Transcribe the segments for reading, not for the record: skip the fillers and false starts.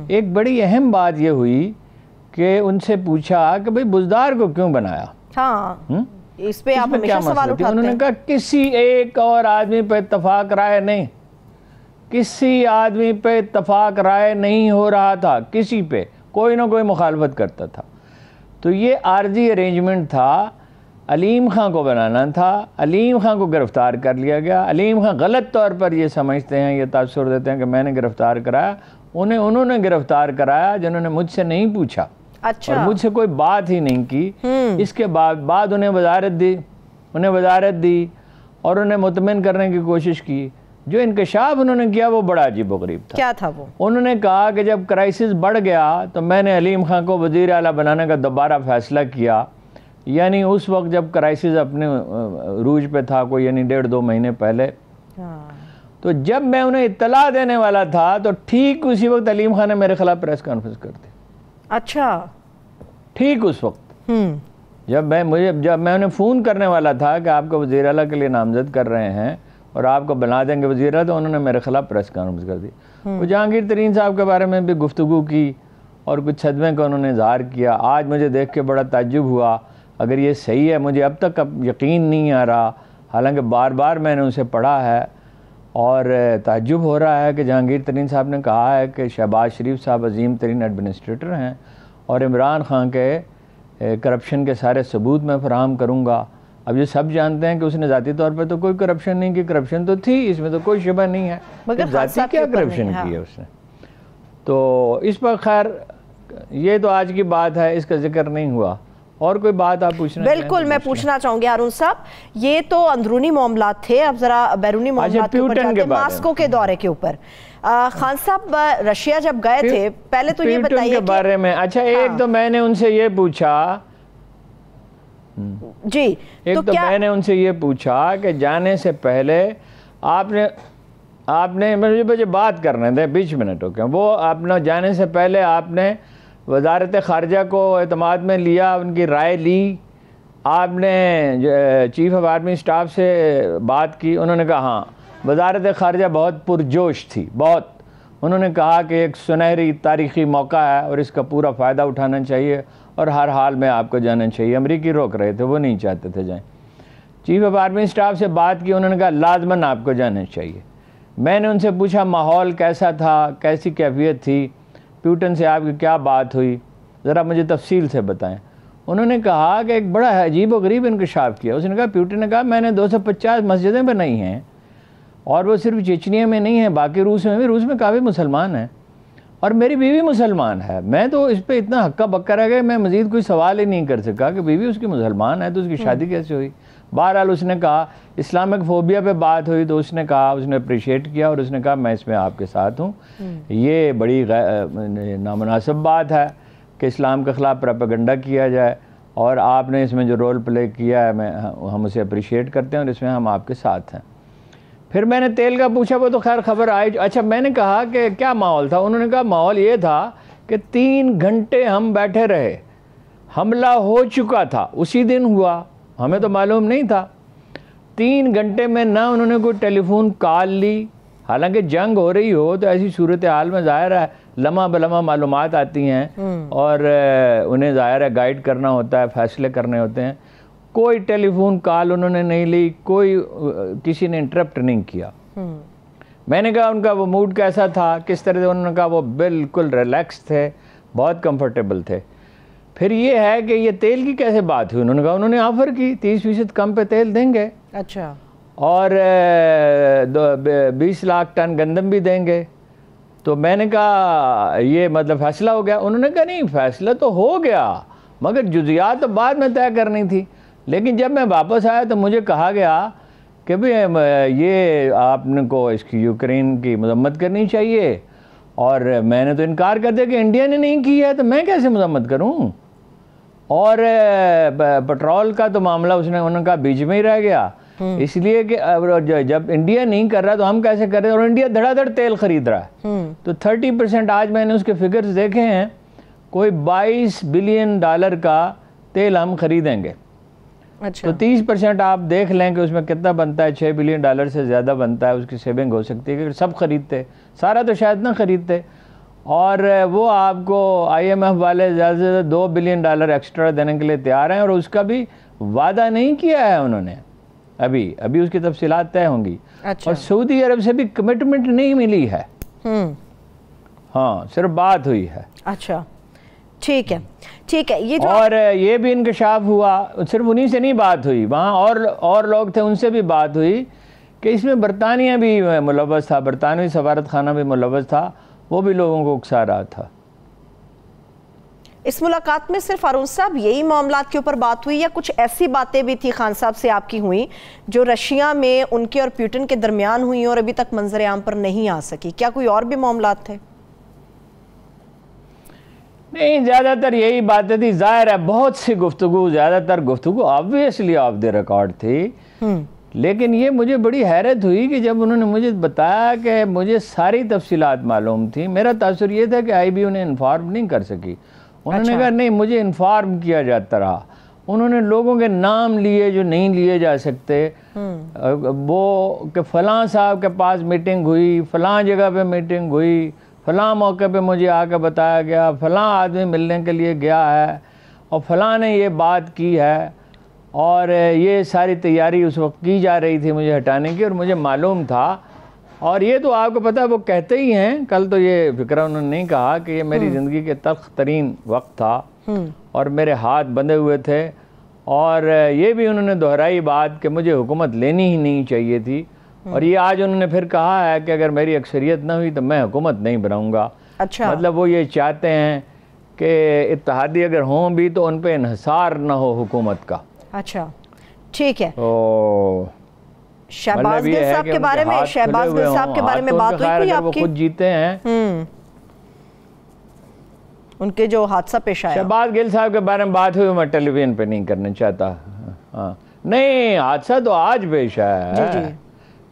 एक बड़ी अहम बात ये हुई कि उनसे पूछा कि भाई बुज़दार को क्यों बनाया। हाँ, इस पे आप हमेशा सवाल उठाते हैं। उन्होंने कहा किसी एक और आदमी पे इत्तफाक राय नहीं, किसी आदमी पे इत्तफाक राय नहीं हो रहा था, किसी पे कोई ना कोई मुखालफत करता था। तो ये आर्जी अरेंजमेंट था, अलीम खां को बनाना था। अलीम खां को गिरफ़्तार कर लिया गया। अलीम खां गलत तौर पर ये समझते हैं, ये तासुर देते हैं कि मैंने गिरफ़्तार कराया। उन्होंने गिरफ़्तार कराया जिन्होंने मुझसे नहीं पूछा। अच्छा। और मुझसे कोई बात ही नहीं की। इसके बाद उन्हें वज़ारत दी और उन्हें मुतमिन करने की कोशिश की। जो इंकशाफ उन्होंने किया वो बड़ा अजीब-ओ-गरीब था। क्या था वो? उन्होंने कहा कि जब क्राइसिस बढ़ गया तो मैंने अलीम खां को वज़ीर आला बनाने का दोबारा फ़ैसला किया। यानी उस वक्त जब क्राइसिस अपने रूज पे था, कोई यानी 1.5-2 महीने पहले। तो जब मैं उन्हें इत्तला देने वाला था तो ठीक उसी वक्त अलीम खान ने मेरे खिलाफ प्रेस कॉन्फ्रेंस कर दी। अच्छा। ठीक उस वक्त जब मैं उन्हें फ़ोन करने वाला था कि आपको वज़ीर आला के लिए नामज़द कर रहे हैं और आपको बना देंगे वज़ीर आला, तो उन्होंने मेरे खिलाफ प्रेस कॉन्फ्रेंस कर दी। वो जहांगीर तरीन साहब के बारे में भी गुफ्तगू की और कुछ सदमे का उन्होंने इज़हार किया। आज मुझे देख के बड़ा ताज्जुब हुआ, अगर ये सही है मुझे अब तक यकीन नहीं आ रहा, हालांकि बार बार मैंने उसे पढ़ा है और ताज्जुब हो रहा है कि जहांगीर तरीन साहब ने कहा है कि शहबाज शरीफ साहब अजीम तरीन एडमिनिस्ट्रेटर हैं और इमरान खान के करप्शन के सारे सबूत मैं फराहम करूँगा। अब ये सब जानते हैं कि उसने ज़ाती तौर पर तो कोई करप्शन नहीं की, करप्शन तो थी, इसमें तो कोई शुबा नहीं है, मगर ज़ाती क्या करप्शन की है उसने। तो इस पर खैर ये तो आज की बात है, इसका जिक्र नहीं हुआ। और कोई बात आप पूछना? बिल्कुल, मैं पूछना चाहूंगी हारून साहब, ये तो अंदरूनी मामलात थे, अब जरा बैरूनी मामलात के ऊपर जाते हैं, मास्को के दौरे के ऊपर। खान साहब रशिया जब गए थे, पहले तो ये बताइए के बारे में। अच्छा, एक तो मैंने उनसे ये पूछा जी, एक तो मैंने उनसे ये पूछा कि जाने से पहले आपने मुझे बात करने दें, 20 मिनट हो गए। वो आपने जाने से पहले आपने वज़ारत ख़ारजा को एतमाद में लिया, उनकी राय ली, आपने चीफ़ ऑफ आर्मी स्टाफ से बात की। उन्होंने कहा हाँ, वज़ारत ख़ारजा बहुत पुरजोश थी, बहुत। उन्होंने कहा कि एक सुनहरी तारीख़ी मौका है और इसका पूरा फ़ायदा उठाना चाहिए और हर हाल में आपको जाना चाहिए। अमरीकी रोक रहे थे, वो नहीं चाहते थे जाएं। चीफ़ ऑफ आर्मी स्टाफ से बात की, उन्होंने कहा लाजमन आपको जाना चाहिए। मैंने उनसे पूछा माहौल कैसा था, कैसी कैफियत थी, प्यूटन से आपकी क्या बात हुई, ज़रा मुझे तफसील से बताएं। उन्होंने कहा कि एक बड़ा अजीब व गरीब इंकशाफ किया। उसने कहा, प्यूटन ने कहा मैंने 250 मस्जिदें बनाई हैं और वो सिर्फ चेचनिया में नहीं है, बाकी रूस में भी। रूस में काफ़ी मुसलमान हैं और मेरी बीवी मुसलमान है। मैं तो इस पर इतना हक्का बक्का रह गया, मैं मज़ीद कोई सवाल ही नहीं कर सका कि बीवी उसकी मुसलमान है तो उसकी शादी कैसे हुई। बहरहाल उसने कहा, इस्लामिक फोबिया पे बात हुई तो उसने कहा, उसने अप्रिशिएट किया और उसने कहा मैं इसमें आपके साथ हूँ। ये बड़ी नामुनासिब बात है कि इस्लाम के ख़िलाफ़ प्रोपेगेंडा किया जाए और आपने इसमें जो रोल प्ले किया है हम उसे अप्रिशिएट करते हैं और इसमें हम आपके साथ हैं। फिर मैंने तेल का पूछा, वो तो खैर खबर आई। अच्छा, मैंने कहा कि क्या माहौल था। उन्होंने कहा माहौल ये था कि 3 घंटे हम बैठे रहे, हमला हो चुका था, उसी दिन हुआ, हमें तो मालूम नहीं था। 3 घंटे में ना उन्होंने कोई टेलीफोन कॉल ली। हालांकि जंग हो रही हो तो ऐसी सूरत हाल में ज़ाहिर है लम्हा बलम्हा मालूमात आती हैं और उन्हें ज़ाहिर है गाइड करना होता है, फ़ैसले करने होते हैं। कोई टेलीफोन कॉल उन्होंने नहीं ली, कोई किसी ने इंटरप्ट नहीं किया। मैंने कहा उनका वो मूड कैसा था, किस तरह से। उन्होंने कहा वो बिल्कुल रिलैक्स थे, बहुत कंफर्टेबल थे। फिर ये है कि ये तेल की कैसे बात हुई। उन्होंने कहा उन्होंने ऑफ़र की 30% कम पे तेल देंगे। अच्छा। और 20 लाख टन गंदम भी देंगे। तो मैंने कहा ये मतलब फ़ैसला हो गया। उन्होंने कहा नहीं, फ़ैसला तो हो गया मगर जुज़ियात तो बाद में तय करनी थी। लेकिन जब मैं वापस आया तो मुझे कहा गया कि भाई ये आपने को इसकी यूक्रेन की मजम्मत करनी चाहिए और मैंने तो इनकार कर दिया कि इंडिया ने नहीं की है तो मैं कैसे मजम्मत करूं। और पेट्रोल का तो मामला उन्होंने कहा बीच में ही रह गया, इसलिए कि जब इंडिया नहीं कर रहा तो हम कैसे कर रहे हैं। और इंडिया धड़ाधड़ तेल खरीद रहा है। तो 30% आज मैंने उसके फिगर्स देखे हैं, कोई $22 बिलियन का तेल हम खरीदेंगे। अच्छा। तो 30% आप देख लें कि उसमें कितना बनता है। $6 बिलियन से ज़्यादा बनता है, उसकी सेविंग हो सकती है कि सब खरीदते, सारा तो शायद ना खरीदते। और वो आपको IMF वाले ज़्यादा से ज़्यादा $2 बिलियन एक्स्ट्रा देने के लिए तैयार हैं, और उसका भी वादा नहीं किया है उन्होंने। अभी उसकी तफसीलात तय होंगी। अच्छा। और सऊदी अरब से भी कमिटमेंट नहीं मिली है। हाँ, सिर्फ बात हुई है। अच्छा, ठीक है, ठीक है। ये जो और ये भी इंकशाफ हुआ, सिर्फ उन्हीं से नहीं बात हुई, वहाँ और लोग थे, उनसे भी बात हुई कि इसमें बरतानिया भी मुलव्वस था, बरतानवी सफारत खाना भी मुलव्वस था, वो भी लोगों को उकसा रहा था। इस मुलाकात में सिर्फ अरुण साहब यही मामलात के ऊपर बात हुई, या कुछ ऐसी बातें भी थी खान साहब से आपकी हुई जो रशिया में उनके और प्यूटन के दरमियान हुई और अभी तक मंजर आम पर नहीं आ सकी? क्या कोई और भी मामलात थे? नहीं, ज़्यादातर यही बातें थी। जाहिर है बहुत सी गुफ्तगू, ज़्यादातर गुफ्तगू ऑब्वियसली ऑफ द रिकॉर्ड थी। लेकिन ये मुझे बड़ी हैरत हुई कि जब उन्होंने मुझे बताया कि मुझे सारी तफसीलात मालूम थी, मेरा तासुर ये था कि IB उन्हें इन्फॉर्म नहीं कर सकी। उन्होंने कहा नहीं, मुझे इन्फॉर्म किया जाता रहा। उन्होंने लोगों के नाम लिए जो नहीं लिए जा सकते, वो कि फ़लाँ साहब के पास मीटिंग हुई, फ़लाँ जगह पे मीटिंग हुई, फ़लाँ मौके पे मुझे आकर बताया गया, फ़लाँ आदमी मिलने के लिए गया है और फ़लाँ ने ये बात की है, और ये सारी तैयारी उस वक्त की जा रही थी मुझे हटाने की, और मुझे मालूम था। और ये तो आपको पता है, वो कहते ही हैं, कल तो ये फिक्रा उन्होंने नहीं कहा कि ये मेरी ज़िंदगी के तल्ख तरीन वक्त था और मेरे हाथ बंधे हुए थे, और ये भी उन्होंने दोहराई बात कि मुझे हुकूमत लेनी ही नहीं चाहिए थी। और ये आज उन्होंने फिर कहा है कि अगर मेरी अक्सरियत ना हुई तो मैं हुकूमत नहीं बनाऊंगा। अच्छा। मतलब वो ये चाहते हैं कि इत्तेहादी अगर हों भी तो उन पर इन्हिसार ना हो हुकूमत का। अच्छा, ठीक है। तो शहबाज गिल साहब के बारे में, शहबाज गिल साहब के बारे में बात हुई कोई आपकी? वो खुद जीते हैं, उनके जो हादसा पेश आया। शहबाज गिल साहब के बारे में बात हुई, मैं टेलीविजन पे नहीं करना चाहता। हाँ, नहीं, हादसा तो आज पेश आया है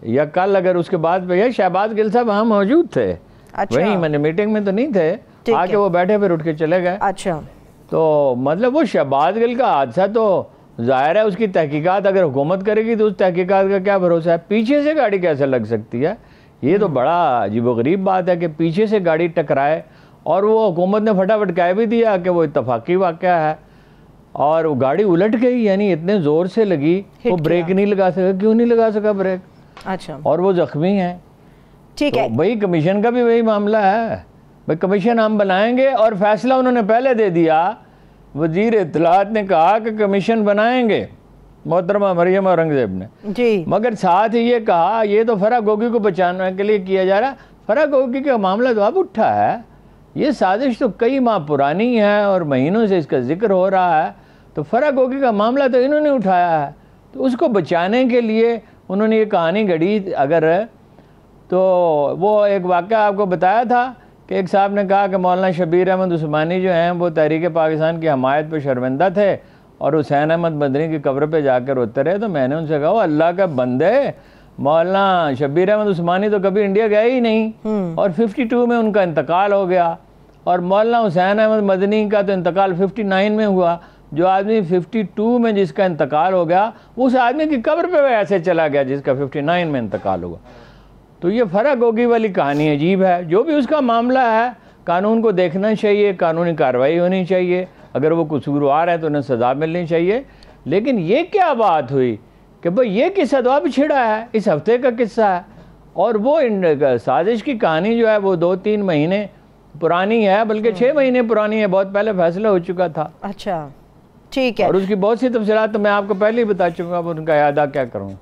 या कल, अगर उसके बाद पे है। शहबाज गिल साहब वहाँ मौजूद थे। अच्छा। वहीं, मैंने मीटिंग में तो नहीं थे, आके वो बैठे फिर उठ के चले गए। अच्छा। तो मतलब वो शहबाज गिल का हादसा तो जाहिर है उसकी तहकीकात अगर हुकूमत करेगी तो उस तहकीकात का क्या भरोसा है। पीछे से गाड़ी कैसे लग सकती है, ये तो बड़ा अजीबोगरीब बात है कि पीछे से गाड़ी टकराए, और वो हुकूमत ने फटाफट कह भी दिया कि वो इत्तफाकी वाक़या है, और वो गाड़ी उलट गई, यानी इतने ज़ोर से लगी, वो ब्रेक नहीं लगा सका। क्यों नहीं लगा सका ब्रेक? अच्छा। और वो ज़ख्मी हैं। ठीक है। भाई कमीशन का भी वही मामला है, भाई कमीशन हम बनाएंगे, और फैसला उन्होंने पहले दे दिया। वजीर इत्तलात ने कहा कि कमीशन बनाएंगे, मोहतरमा मरियम औरंगज़ेब ने जी, मगर साथ ही ये कहा ये तो फराह गोगी को बचाने के लिए किया जा रहा। फराह गोगी का मामला तो अब उठा है, ये साजिश तो कई माह पुरानी है और महीनों से इसका जिक्र हो रहा है। तो फराह गोगी का मामला तो इन्होंने उठाया है, तो उसको बचाने के लिए उन्होंने ये कहानी गढ़ी। अगर तो वो एक वाक़या आपको बताया था कि एक साहब ने कहा कि मौलाना शबीर अहमद उस्मानी जो हैं वो तहरीक पाकिस्तान की हमायत पर शर्मिंदा थे और हुसैन अहमद मदनी की कब्र पे जाकर रोते रहे। तो मैंने उनसे कहा अल्लाह का बंदे, मौलाना शबीर अहमद उस्मानी तो कभी इंडिया गए ही नहीं और 52 में उनका इंतकाल हो गया, और मौलाना हुसैन अहमद मदनी का तो इंतकाल 59 में हुआ। जो आदमी 52 में जिसका इंतकाल हो गया, उस आदमी की कब्र पे ऐसे चला गया जिसका 59 में इंतकाल हुआ। तो ये फर्क होगी वाली कहानी अजीब है। जो भी उसका मामला है, कानून को देखना चाहिए, कानूनी कार्रवाई होनी चाहिए, अगर वो कसूरवार है तो उन्हें सज़ा मिलनी चाहिए। लेकिन ये क्या बात हुई कि भाई ये किस्सा तो अब छिड़ा है, इस हफ्ते का किस्सा है, और वो साजिश की कहानी जो है वो 2-3 महीने पुरानी है, बल्कि 6 महीने पुरानी है, बहुत पहले फैसला हो चुका था। अच्छा, ठीक है। और उसकी बहुत सी तफसीलात तो मैं आपको पहले ही बता चुका हूँ, अब उनका यादा क्या करूँ।